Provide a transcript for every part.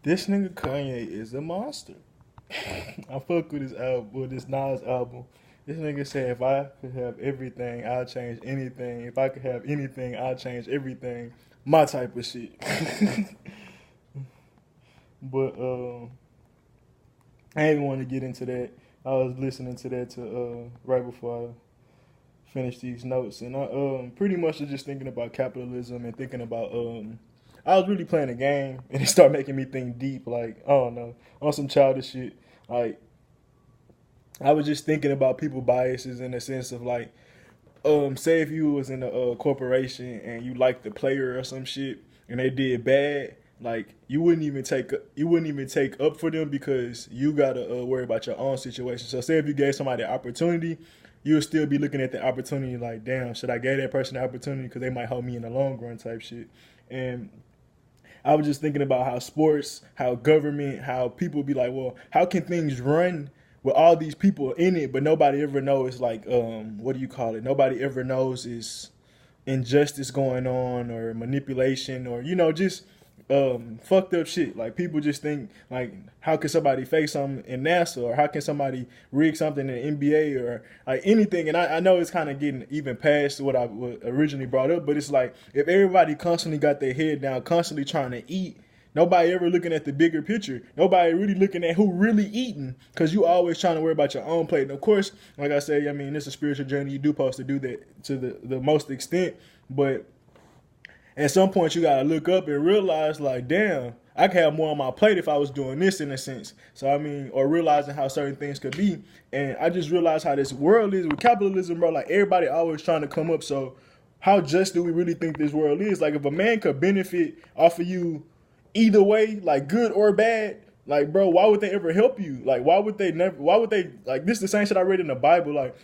This nigga Kanye is a monster. I fuck with his album, with this Nas album. This nigga said, if I could have everything, I'll change anything. If I could have anything, I'll change everything. My type of shit. But I didn't want to get into that. I was listening to that right before I finished these notes, and I pretty much was just thinking about capitalism and thinking about I was really playing a game, and it started making me think deep. Like, I don't know, on some childish shit. Like, I was just thinking about people biases in the sense of like, say if you was in a corporation and you liked the player or some shit, and they did bad, like you wouldn't even take up for them because you gotta worry about your own situation. So say if you gave somebody an opportunity, you'll still be looking at the opportunity like, damn, should I give that person the opportunity because they might help me in the long run type shit. And I was just thinking about how sports, how government, how people be like, well, how can things run with all these people in it, but nobody ever knows like, what do you call it? Nobody ever knows is injustice going on or manipulation or just fucked up shit. Like people just think like, how can somebody fake something in NASA, or how can somebody rig something in the NBA, or like anything. And I know it's kind of getting even past what I originally brought up, but it's like if everybody constantly got their head down, constantly trying to eat. Nobody ever looking at the bigger picture. Nobody really looking at who really eating, because you always trying to worry about your own plate. And of course, like I say, I mean, it's a spiritual journey. You do supposed to do that to the most extent. But at some point, you got to look up and realize, like, damn, I could have more on my plate if I was doing this in a sense. So, I mean, or realizing how certain things could be. And I just realized how this world is with capitalism, bro. Like, everybody always trying to come up. So, how just do we really think this world is? Like, if a man could benefit off of you either way, like good or bad, like bro, why would they ever help you? Like why would they never, why would they, like this is the same shit I read in the Bible, like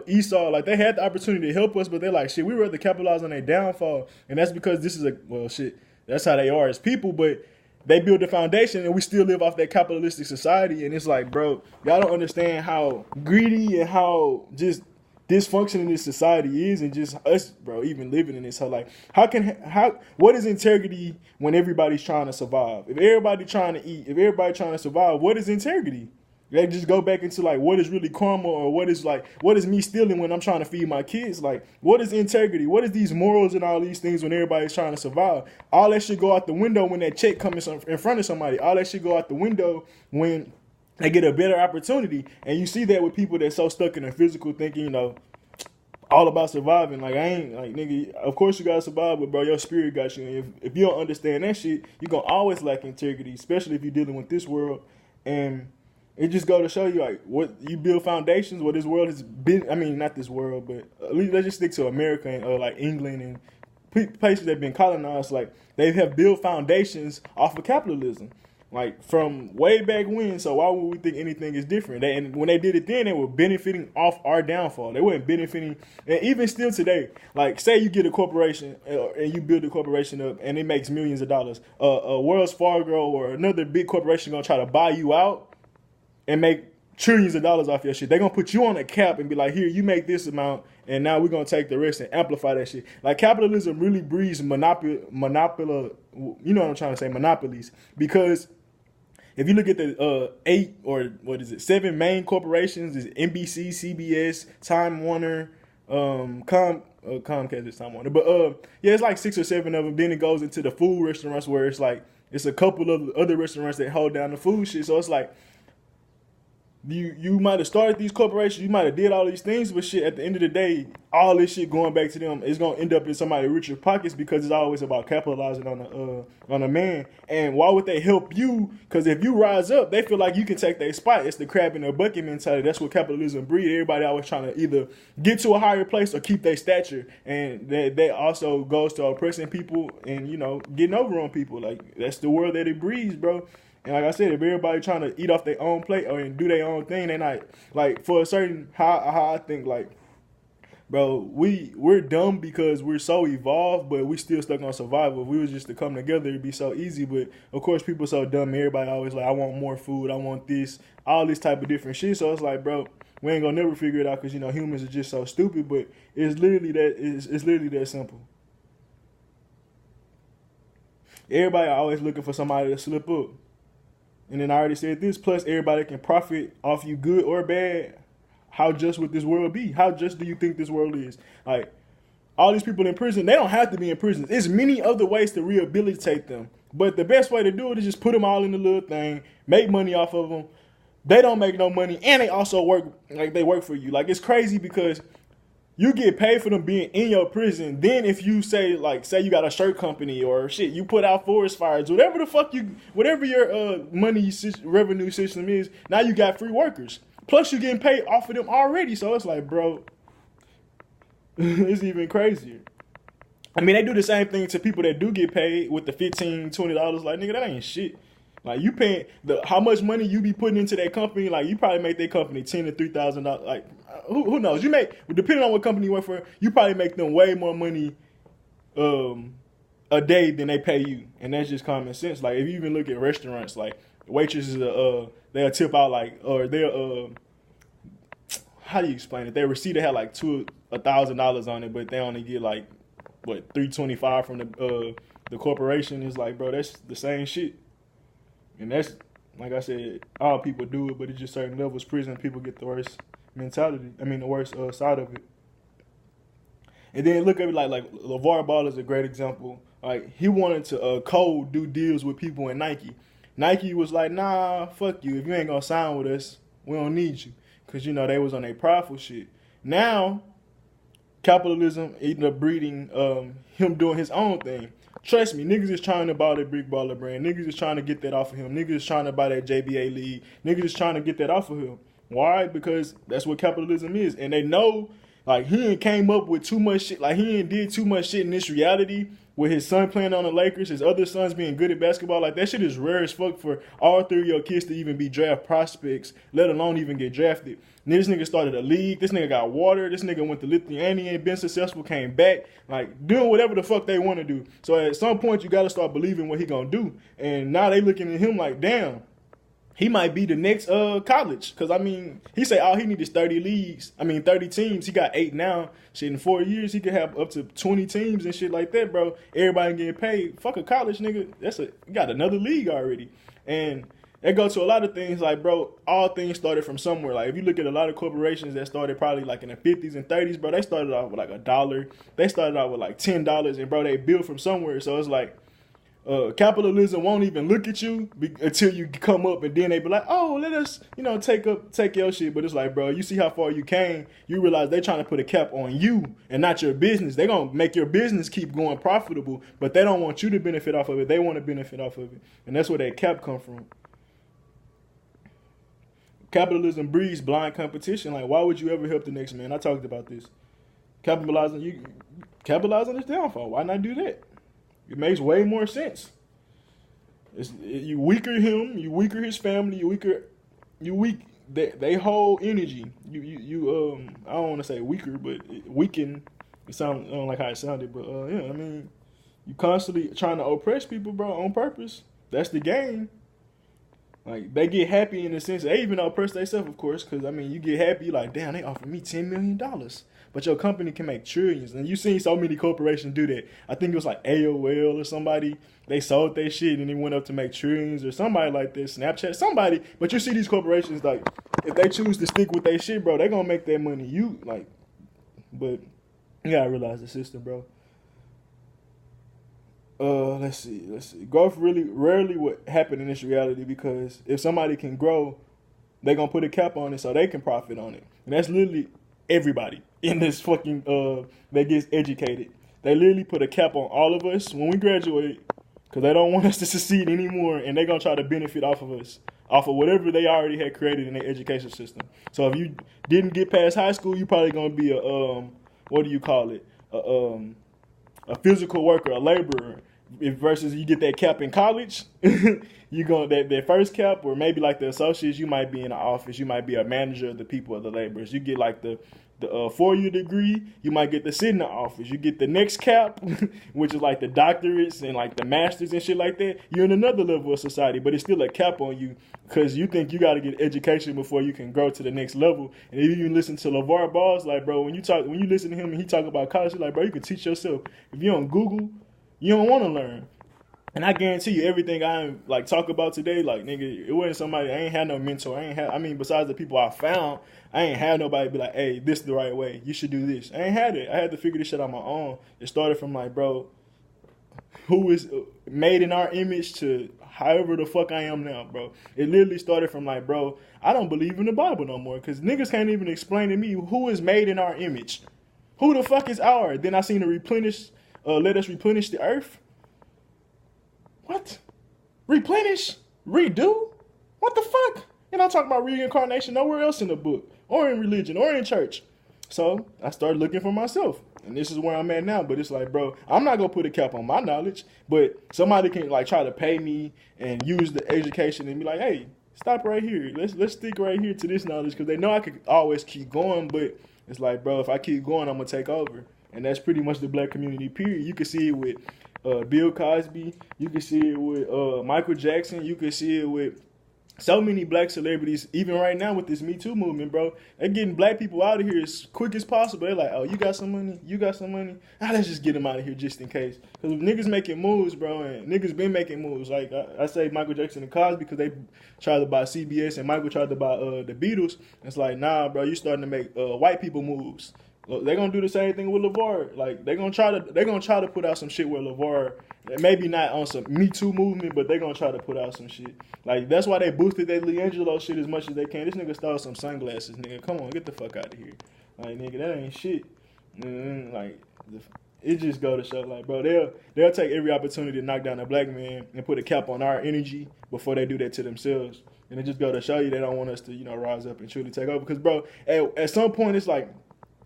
Esau, like they had the opportunity to help us, but they're like, shit, we rather capitalize on their downfall. And that's because this is a, well shit, that's how they are as people, but they build the foundation and we still live off that capitalistic society. And it's like, bro, y'all don't understand how greedy and how just dysfunctioning this society is, and just us, bro, even living in this. So like, what is integrity when everybody's trying to survive? If everybody trying to eat, if everybody trying to survive, what is integrity? They just go back into like, what is really karma, or what is me stealing when I'm trying to feed my kids? Like, what is integrity? What is these morals and all these things when everybody's trying to survive? All that shit go out the window when that check comes in front of somebody. All that shit go out the window when they get a better opportunity. And you see that with people that's so stuck in their physical thinking, all about surviving. Like, I ain't, like, nigga, of course you gotta survive, but bro, your spirit got you. And if you don't understand that shit, you're gonna always lack integrity, especially if you're dealing with this world. And it just go to show you, like, what you build foundations, what this world has been, I mean, not this world, but at least let's just stick to America and like England and places that have been colonized. Like, they have built foundations off of capitalism, like from way back when. So why would we think anything is different? And when they did it then, they were benefiting off our downfall. They weren't benefiting. And even still today, like say you get a corporation and you build a corporation up and it makes millions of dollars. A Wells Fargo or another big corporation gonna try to buy you out and make trillions of dollars off your shit. They're gonna put you on a cap and be like, here, you make this amount, and now we're gonna take the rest and amplify that shit. Like, capitalism really breeds monopoly, you know what I'm trying to say, monopolies. Because if you look at the 7 main corporations, is NBC, CBS, Time Warner, Comcast is Time Warner, but yeah, it's like 6 or 7 of them. Then it goes into the food restaurants where it's like it's a couple of other restaurants that hold down the food shit. So it's like you might have started these corporations, you might have did all these things, but shit, at the end of the day, all this shit going back to them is gonna end up in somebody richer pockets, because it's always about capitalizing on a man. And why would they help you? Because if you rise up, they feel like you can take their spot. It's the crab in the bucket mentality. That's what capitalism breeds. Everybody always trying to either get to a higher place or keep their stature, and that also goes to oppressing people and getting over on people. Like, that's the world that it breeds, bro. And like I said, if everybody trying to eat off their own plate or do their own thing, they not, like, for a certain, how I think, like, bro, we're dumb because we're so evolved, but we still stuck on survival. If we was just to come together, it'd be so easy. But of course, people so dumb. Everybody always like, I want more food, I want this, all this type of different shit. So it's like, bro, we ain't gonna never figure it out, because humans are just so stupid. But it's literally that simple. Everybody always looking for somebody to slip up. And then I already said this, plus everybody can profit off you good or bad. How just would this world be? How just do you think this world is? Like, all these people in prison, they don't have to be in prison. There's many other ways to rehabilitate them. But the best way to do it is just put them all in the little thing, make money off of them. They don't make no money, and they also work, like they work for you. Like, it's crazy because you get paid for them being in your prison. Then if you say you got a shirt company or shit, you put out forest fires, whatever the fuck whatever your money revenue system is, now you got free workers. Plus you getting paid off of them already. So it's like, bro, it's even crazier. I mean, they do the same thing to people that do get paid with the $15, $20. Like, nigga, that ain't shit. Like, you paying how much money you be putting into that company? Like, you probably make that company $10,000 to $3,000. Like, who knows? You make, depending on what company you work for, you probably make them way more money a day than they pay you, and that's just common sense. Like, if you even look at restaurants, like waitresses, they'll tip out like, or they'll how do you explain it? Their receipt had like $1,000 on it, but they only get like what $325 from the corporation. Is like, bro, that's the same shit. And that's, like I said, all people do it, but it's just certain levels. Prison people get the worst mentality. I mean, the worst side of it. And then look at it like LeVar Ball is a great example. Like, he wanted to cold do deals with people in Nike. Nike was like, nah, fuck you. If you ain't gonna sign with us, we don't need you. Because, you know, they was on a prideful shit. Now, capitalism ended up breeding him doing his own thing. Trust me, niggas is trying to buy that Brick Baller brand. Niggas is trying to get that off of him. Niggas is trying to buy that JBA league. Niggas is trying to get that off of him. Why? Because that's what capitalism is. And they know, like, he ain't came up with too much shit. Like, he ain't did too much shit in this reality with his son playing on the Lakers, his other sons being good at basketball. Like, that shit is rare as fuck for all three of your kids to even be draft prospects, let alone even get drafted. And this nigga started a league. This nigga got water. This nigga went to Lithuania and been successful, came back, like, doing whatever the fuck they want to do. So at some point, you got to start believing what he gonna do. And now they looking at him like, damn, he might be the next college. Because, I mean, he say all he need is 30 leagues. I mean, 30 teams. He got 8 now. Shit, in 4 years, he could have up to 20 teams and shit like that, bro. Everybody getting paid. Fuck a college, nigga. You got another league already. And it goes to a lot of things. Like, bro, all things started from somewhere. Like, if you look at a lot of corporations that started probably like in the 50s and 30s, bro, they started off with like $1. They started off with like $10. And, bro, they built from somewhere. So it's like, capitalism won't even look at you until you come up, and then they be like, oh, let us, you know, take your shit. But it's like, bro, you see how far you came. You realize they trying to put a cap on you and not your business. They gonna make your business keep going profitable, but they don't want you to benefit off of it. They want to benefit off of it, and that's where that cap come from. Capitalism breeds blind competition. Like, why would you ever help the next man? I talked about this. Capitalizing is downfall. Why not do that? It makes way more sense. You weaker him, you weaker his family, you weak they whole energy. You I don't want to say weaker, but weaken. I don't like how it sounded, but yeah, I mean, you constantly trying to oppress people, bro, on purpose. That's the game. Like, they get happy in the sense they even oppress themselves, of course, because, I mean, you get happy, you're like, damn, they offered me $10 million. But your company can make trillions. And you've seen so many corporations do that. I think it was like AOL or somebody. They sold their shit and they went up to make trillions, or somebody like this, Snapchat, somebody. But you see these corporations, like, if they choose to stick with their shit, bro, they're going to make their money. But you got to realize the system, bro. Let's see. Growth rarely would happen in this reality, because if somebody can grow, they're going to put a cap on it so they can profit on it. And that's literally everybody in this fucking, that gets educated. They literally put a cap on all of us when we graduate, because they don't want us to succeed anymore, and they're going to try to benefit off of us, off of whatever they already had created in their education system. So if you didn't get past high school, you're probably going to be what do you call it? A physical worker, a laborer. Versus you get that cap in college, you go that first cap, or maybe like the associates, you might be in the office, you might be a manager of the people, of the laborers. You get like the 4-year degree, you might get to sit in the office. You get the next cap, which is like the doctorates and like the masters and shit like that. You're in another level of society, but it's still a cap on you, because you think you got to get education before you can grow to the next level. And if you listen to LeVar Ball, like, bro, when you listen to him and he talk about college, like, bro, you can teach yourself. If you don't Google, you don't want to learn. And I guarantee you, everything I like talk about today, like nigga, it wasn't somebody. I ain't had no mentor. I ain't had. I mean, besides the people I found, I ain't had nobody be like, "Hey, this is the right way. You should do this." I ain't had it. I had to figure this shit on my own. It started from like, bro, who is made in our image to however the fuck I am now, bro. It literally started from like, bro, I don't believe in the Bible no more because niggas can't even explain to me who is made in our image. Who the fuck is our? Then I seen to replenish, let us replenish the earth. What? Replenish? Redo? What the fuck? And I'm talking about reincarnation nowhere else in the book, or in religion, or in church. So I started looking for myself. And this is where I'm at now. But it's like, bro, I'm not gonna put a cap on my knowledge, but somebody can like try to pay me and use the education and be like, hey, stop right here. Let's stick right here to this knowledge because they know I could always keep going, but it's like, bro, if I keep going, I'm gonna take over. And that's pretty much the black community, period. You can see it with Bill Cosby. You can see it with Michael Jackson. You can see it with so many black celebrities, even right now with this Me Too movement, bro. They're getting black people out of here as quick as possible. They're like, oh, you got some money? You got some money? Ah, let's just get them out of here just in case. Because niggas making moves, bro, and niggas been making moves. Like, I say Michael Jackson and Cosby because they tried to buy CBS and Michael tried to buy the Beatles. It's like, nah, bro, you starting to make white people moves. They're gonna do the same thing with LeVar. Like they're gonna try to put out some shit with LeVar. Maybe not on some Me Too movement, but they're gonna try to put out some shit. Like that's why they boosted that LiAngelo shit as much as they can. This nigga stole some sunglasses, nigga. Come on, get the fuck out of here. Like nigga, that ain't shit. Like it just go to show, like bro, they'll take every opportunity to knock down a black man and put a cap on our energy before they do that to themselves. And it just go to show you they don't want us to rise up and truly take over. Because bro, at some point it's like.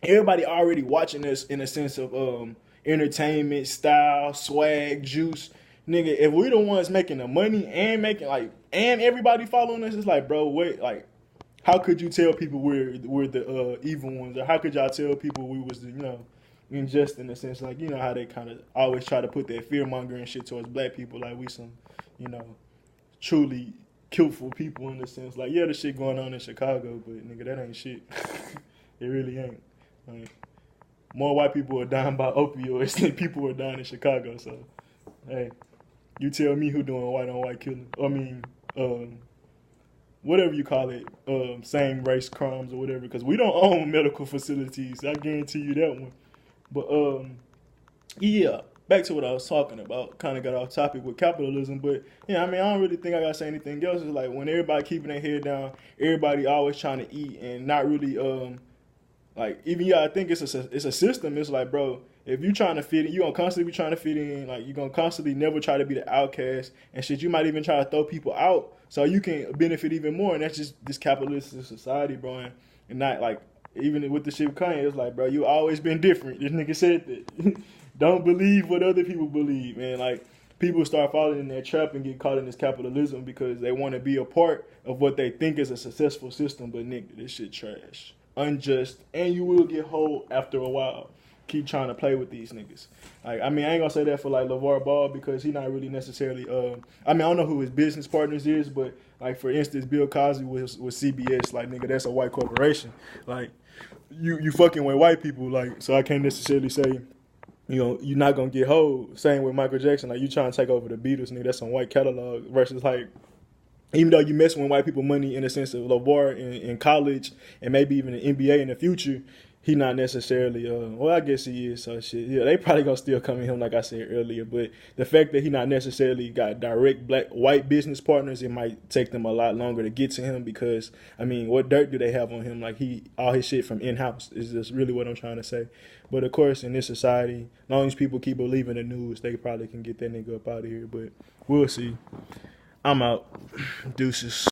Everybody already watching us in a sense of entertainment, style, swag, juice. Nigga, if we the ones making the money and making and everybody following us, it's like, bro, wait, like, how could you tell people we're the evil ones? Or how could y'all tell people we was the, unjust in a sense? Like, how they kind of always try to put that fear mongering shit towards black people. Like, we some, truly killful people in a sense. Like, yeah, the shit going on in Chicago, but nigga, that ain't shit. It really ain't. Like, more white people are dying by opioids than people are dying in Chicago. So, hey, you tell me who doing white on white killing. I mean, whatever you call it, same race crimes or whatever. Because we don't own medical facilities. I guarantee you that one. But yeah, back to what I was talking about. Kind of got off topic with capitalism, but yeah, I mean, I don't really think I gotta say anything else. It's like when everybody keeping their head down, everybody always trying to eat and not really like even I think it's a system. It's like, bro, if you trying to fit in, you gonna constantly be trying to fit in. Like you gonna constantly never try to be the outcast and shit. You might even try to throw people out so you can benefit even more. And that's just this capitalistic society, bro. And not like even with the shit with Kanye, it's like, bro, you always been different. This nigga said that. Don't believe what other people believe, man. Like people start falling in that trap and get caught in this capitalism because they want to be a part of what they think is a successful system. But nigga, this shit trash. Unjust, and you will get hold after a while. Keep trying to play with these niggas. Like, I mean, I ain't gonna say that for like LeVar Ball because he not really necessarily. I mean, I don't know who his business partners is, but like for instance, Bill Cosby was CBS. Like, nigga, that's a white corporation. Like, you fucking with white people. Like, so I can't necessarily say, you're not gonna get hold. Same with Michael Jackson. Like, you trying to take over the Beatles, nigga. That's some white catalog versus like. Even though you messing with white people money in the sense of LeVar in college and maybe even the NBA in the future, he not necessarily, well, I guess he is. So shit, yeah, they probably gonna still come in him like I said earlier. But the fact that he not necessarily got direct white business partners, it might take them a lot longer to get to him because, I mean, what dirt do they have on him? Like all his shit from in-house is just really what I'm trying to say. But of course, in this society, as long as people keep believing the news, they probably can get that nigga up out of here. But we'll see. I'm out. Deuces.